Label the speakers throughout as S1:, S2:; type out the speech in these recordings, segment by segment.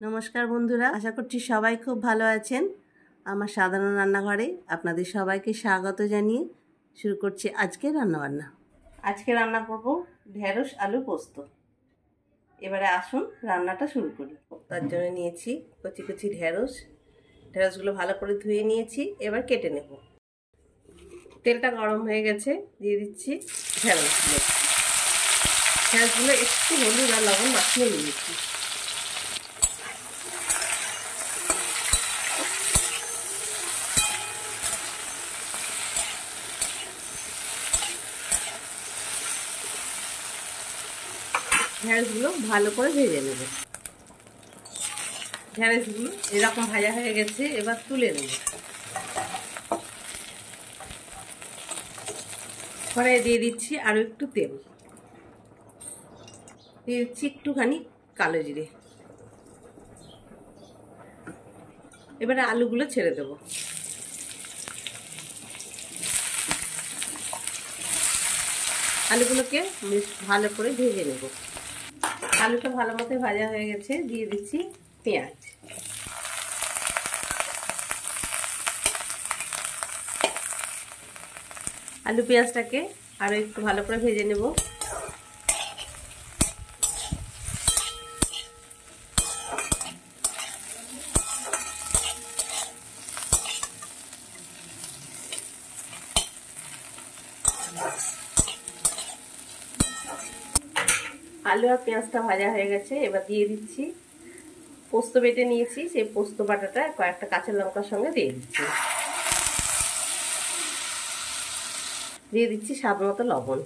S1: নমস্কার বন্ধুরা, আশা করছি সবাই খুব ভালো আছেন। আমার সাধারণ রান্নাঘরে আপনাদের সবাইকে স্বাগত জানিয়ে শুরু করছি আজকের রান্নাবান্না। আজকে রান্না করব ঢেঁড়স আলু পোস্ত। এবারে আসুন রান্নাটা শুরু করি। তার জন্য নিয়েছি কচি কচি ঢেঁড়সগুলো ভালো করে ধুয়ে নিয়েছি। এবার কেটে নেব। তেলটা গরম হয়ে গেছে, দিয়ে দিচ্ছি ঢেঁড়সগুলো একটু হলুদ আর লবণ মাখিয়ে নিয়েছি। ঢেঁড়সগুলো ভালো করে ভেজে নেব। ঢেঁড়সগুলো এরকম ভাজা হয়ে গেছে, এবার তুলে নেব। কড়াইয়ে দিয়ে দিচ্ছি আরও একটু তেল, দিয়ে দিচ্ছি একটুখানি কালো জিরে। এবারে আলুগুলো ছেড়ে দেব। আলুগুলোকে বেশ ভালো করে ভেজে নেব। আলুটা ভালো মতো ভাজা হয়ে গেছে, দিয়ে দিচ্ছি পেঁয়াজ। আলু পেঁয়াজটাকে আরো একটু ভালো করে ভেজে নেব। আলু আর পেঁয়াজটা ভাজা হয়ে গেছে, এবার দিয়ে দিচ্ছি পোস্ত বেটে নিয়েছি। সেই পোস্ত বাটাটা কয়েকটা কাঁচা লঙ্কার সঙ্গে দিয়ে দিচ্ছি। দিয়ে দিচ্ছি স্বাদ মতো লবণ।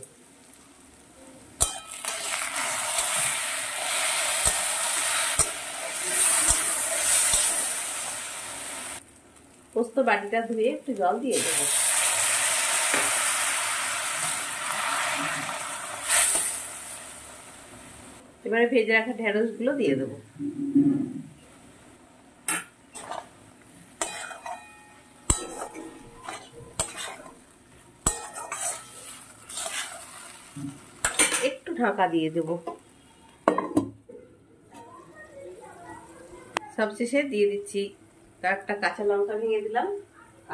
S1: পোস্ত বাটিটা ধুয়ে একটু জল দিয়ে দেবো। এবারে ভেজে রাখা ঢেঁড়সগুলো দিয়ে দেবো। একটু ঢাকা দিয়ে দেব। সবশেষে দিয়ে দিচ্ছি কয়েকটা কাঁচা লঙ্কা ভেঙে দিলাম,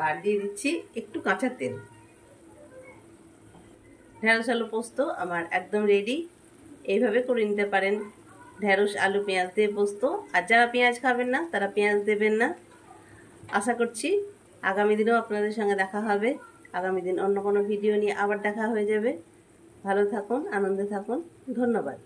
S1: আর দিয়ে দিচ্ছি একটু কাঁচা তেল। ঢেঁড়স আলু পোস্ত আমার একদম রেডি। এইভাবে করে নিতে পারেন ঢেঁড়স আলু পেঁয়াজ দিয়ে পোস্ত। আর যারা পেঁয়াজ খাবেন না তারা পেঁয়াজ দেবেন না। আশা করছি আগামী দিনেও আপনাদের সঙ্গে দেখা হবে। আগামী দিন অন্য কোনো ভিডিও নিয়ে আবার দেখা হয়ে যাবে। ভালো থাকুন, আনন্দে থাকুন। ধন্যবাদ।